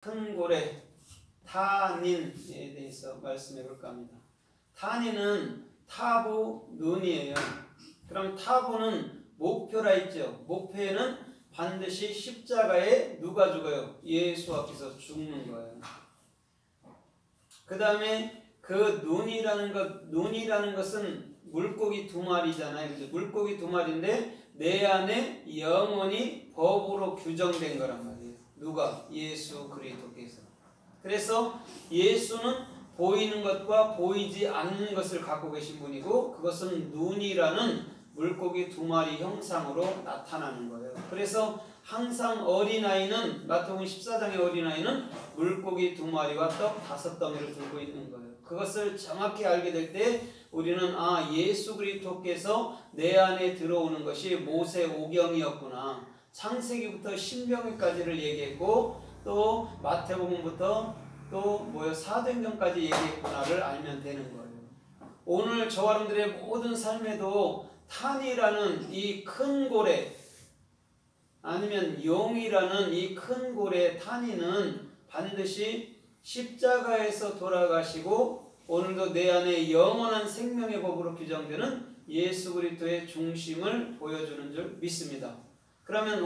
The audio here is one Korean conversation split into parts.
큰 고래 타닌에 대해서 말씀해 볼까 합니다. 타닌은 타부 눈이에요. 그럼 타부는 목표라 했죠. 목표에는 반드시 십자가에 누가 죽어요? 예수 앞에서 죽는 거예요. 그 다음에 그 눈이라는 것은 물고기 두 마리잖아요. 물고기 두 마리인데 내 안에 영원히 법으로 규정된 거란 말이에요. 누가? 예수 그리스도께서. 그래서 예수는 보이는 것과 보이지 않는 것을 갖고 계신 분이고, 그것은 눈이라는 물고기 두 마리 형상으로 나타나는 거예요. 그래서 항상 어린아이는, 마태복음 14장의 어린아이는 물고기 두 마리와 떡 5덩이를 들고 있는 거예요. 그것을 정확히 알게 될 때 우리는 예수 그리스도께서 내 안에 들어오는 것이 모세 오경이었구나, 창세기부터 신명기까지를 얘기했고 또 마태복음부터 또 사도행전까지 얘기했구나를 알면 되는 거예요. 오늘 저와 여러분들의 모든 삶에도 탄이라는 이 큰 고래, 아니면 용이라는 이 큰 고래 탄이는 반드시 십자가에서 돌아가시고 오늘도 내 안에 영원한 생명의 법으로 규정되는 예수 그리스도의 중심을 보여주는 줄 믿습니다. 그러면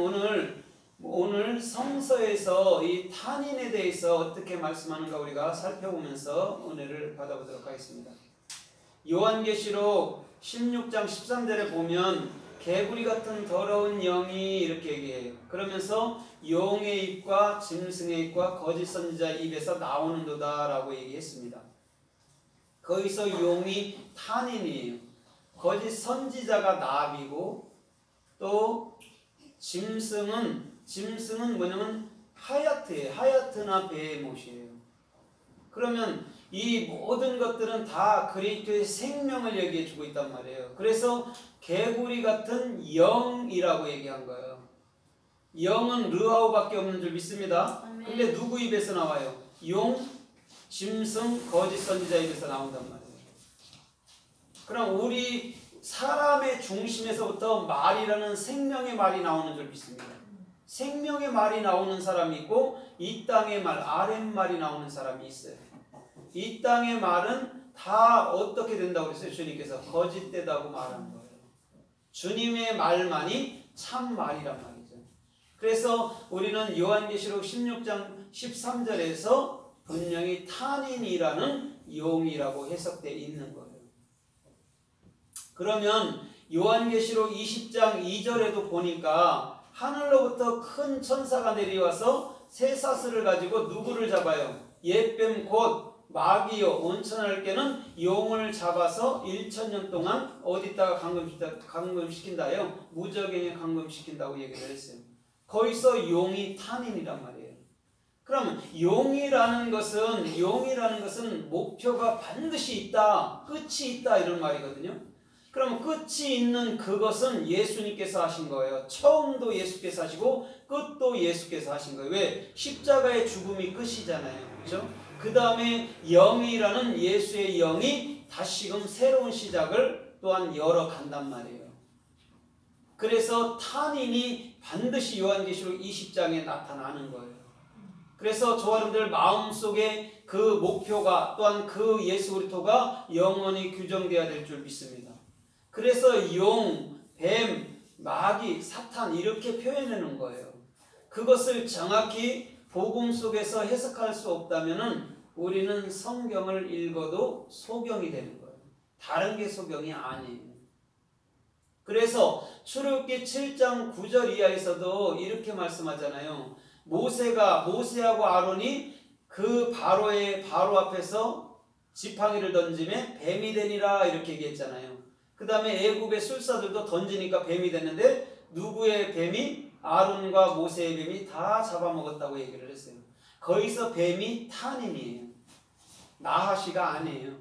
오늘 성서에서 이 탄인에 대해서 어떻게 말씀하는가 우리가 살펴보면서 은혜를 받아보도록 하겠습니다. 요한계시록 16장 13절에 보면 개구리 같은 더러운 영이 이렇게 얘기해요. 그러면서 용의 입과 짐승의 입과 거짓 선지자 입에서 나오는도다 라고 얘기했습니다. 거기서 용이 탄인이에요. 거짓 선지자가 나비고 또 짐승은 뭐냐면 하야트예요. 하야트나 베헤못이에요. 그러면 이 모든 것들은 다 그리스도의 생명을 얘기해 주고 있단 말이에요. 그래서 개구리 같은 영이라고 얘기한 거예요. 영은 르하우밖에 없는 줄 믿습니다. 근데 누구 입에서 나와요? 용, 짐승, 거짓 선지자 입에서 나온단 말이에요. 그럼 우리 사람의 중심에서부터 말이라는 생명의 말이 나오는 줄 믿습니다. 생명의 말이 나오는 사람이 있고 이 땅의 말, 아랫말이 나오는 사람이 있어요. 이 땅의 말은 다 어떻게 된다고 그랬어요? 주님께서 거짓되다고 말한 거예요. 주님의 말만이 참 말이란 말이죠. 그래서 우리는 요한계시록 16장 13절에서 분명히 탄인이라는 용이라고 해석되어 있는 거예요. 그러면 요한계시록 20장 2절에도 보니까 하늘로부터 큰 천사가 내려와서 쇠사슬을 가지고 누구를 잡아요? 옛뱀 곧 마귀요 온천할 때는 용을 잡아서 1000년 동안 어디다가 감금시킨다요? 무저갱에 감금시킨다고 얘기를 했어요. 거기서 용이 탄인이란 말이에요. 그러면 용이라는 것은 목표가 반드시 있다, 끝이 있다 이런 말이거든요. 그럼 끝이 있는 그것은 예수님께서 하신 거예요. 처음도 예수께서 하시고 끝도 예수께서 하신 거예요. 왜? 십자가의 죽음이 끝이잖아요. 그렇죠? 그 다음에 영이라는 예수의 영이 다시금 새로운 시작을 또한 열어간단 말이에요. 그래서 탄인이 반드시 요한계시록 20장에 나타나는 거예요. 그래서 저와 여러분들 마음속에 그 목표가 또한 그 예수 그리스도가 영원히 규정되어야 될 줄 믿습니다. 그래서 용, 뱀, 마귀, 사탄 이렇게 표현하는 거예요. 그것을 정확히 복음 속에서 해석할 수 없다면은 우리는 성경을 읽어도 소경이 되는 거예요. 다른 게 소경이 아니에요. 그래서 출애굽기 7장 9절 이하에서도 이렇게 말씀하잖아요. 모세하고 아론이 그 바로 앞에서 지팡이를 던지매 뱀이 되니라 이렇게 얘기했잖아요. 그 다음에 애굽의 술사들도 던지니까 뱀이 됐는데 누구의 뱀이? 아론과 모세의 뱀이 다 잡아먹었다고 얘기를 했어요. 거기서 뱀이 탄인이에요. 나하시가 아니에요.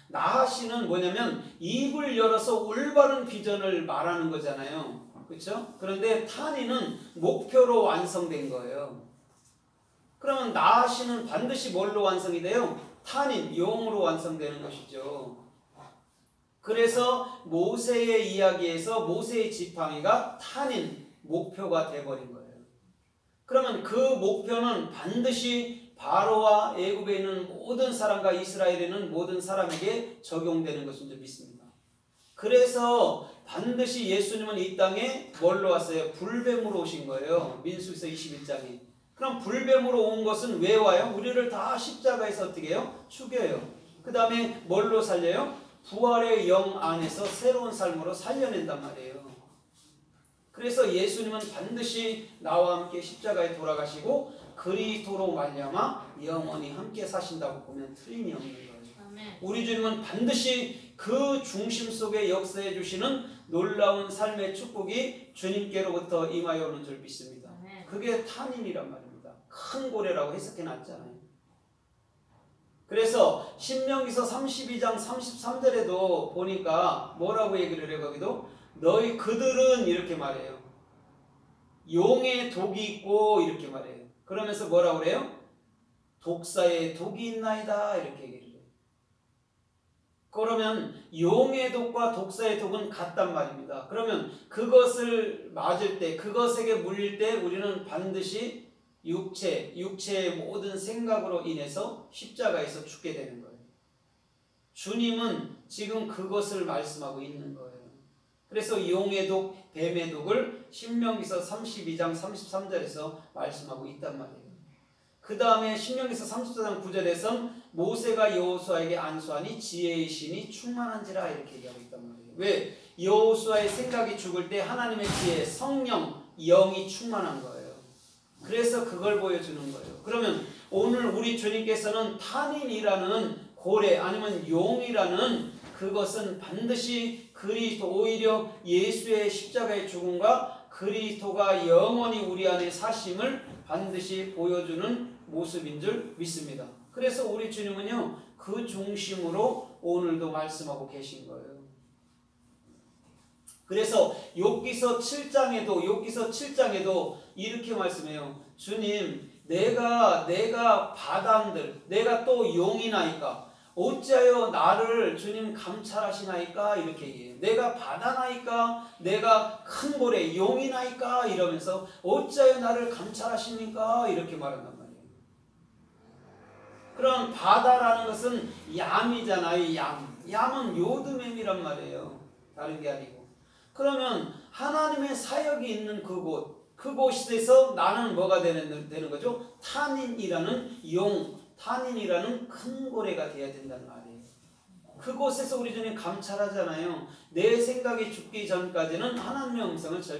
나하시는 뭐냐면 입을 열어서 올바른 비전을 말하는 거잖아요. 그렇죠? 그런데 탄인은 목표로 완성된 거예요. 그러면 나하시는 반드시 뭘로 완성이 돼요? 탄인, 용으로 완성되는 것이죠. 그래서 모세의 이야기에서 모세의 지팡이가 탄인, 목표가 돼버린 거예요. 그러면 그 목표는 반드시 바로와 애굽에 있는 모든 사람과 이스라엘에 있는 모든 사람에게 적용되는 것인 줄 믿습니다. 그래서 반드시 예수님은 이 땅에 뭘로 왔어요? 불뱀으로 오신 거예요. 민수기서 21장에. 그럼 불뱀으로 온 것은 왜 와요? 우리를 다 십자가에서 어떻게 해요? 죽여요. 그 다음에 뭘로 살려요? 부활의 영 안에서 새로운 삶으로 살려낸단 말이에요. 그래서 예수님은 반드시 나와 함께 십자가에 돌아가시고 그리스도로 말미암아 영원히 함께 사신다고 보면 틀림이 없는 거예요. 우리 주님은 반드시 그 중심 속에 역사해 주시는 놀라운 삶의 축복이 주님께로부터 임하여 오는 줄 믿습니다. 그게 탄인이란 말입니다. 큰 고래라고 해석해 놨잖아요. 그래서 신명기서 32장 33절에도 보니까 뭐라고 얘기를 해요? 거기도 너희 그들은 이렇게 말해요. 용의 독이 있고 이렇게 말해요. 그러면서 뭐라고 그래요? 독사에 독이 있나이다 이렇게 얘기를 해요. 그러면 용의 독과 독사의 독은 같단 말입니다. 그러면 그것을 맞을 때, 그것에게 물릴 때 우리는 반드시 육체의 모든 생각으로 인해서 십자가에서 죽게 되는 거예요. 주님은 지금 그것을 말씀하고 있는 거예요. 그래서 용의 독, 뱀의 독을 신명기서 32장 33절에서 말씀하고 있단 말이에요. 그 다음에 신명기서 34장 9절에서 모세가 여호수아에게 안수하니 지혜의 신이 충만한지라 이렇게 얘기하고 있단 말이에요. 왜? 여호수아의 생각이 죽을 때 하나님의 지혜, 성령, 영이 충만한 거예요. 그래서 그걸 보여주는 거예요. 그러면 오늘 우리 주님께서는 탄인이라는 고래 아니면 용이라는 그것은 반드시 그리스도, 오히려 예수의 십자가의 죽음과 그리스도가 영원히 우리 안에 사심을 반드시 보여주는 모습인 줄 믿습니다. 그래서 우리 주님은요 그 중심으로 오늘도 말씀하고 계신 거예요. 그래서 욥기서 7장에도 이렇게 말씀해요. 주님, 내가 바단들, 내가 또 용이나이까 어찌하여 나를 주님 감찰하시나이까 이렇게 얘기해요. 내가 바다나이까, 내가 큰 고래 용이나이까 이러면서 어찌하여 나를 감찰하십니까 이렇게 말한단 말이에요. 그럼 바다라는 것은 얌이잖아요. 얌은 요드맴이란 말이에요. 다른 게 아니고. 그러면 하나님의 사역이 있는 그곳에서 나는 뭐가 되는 거죠? 탄인이라는 탄인이라는 큰 고래가 되어야 된다는 말이에요. 그곳에서 우리 주님 감찰하잖아요. 내 생각이 죽기 전까지는 하나님의 음성을 절대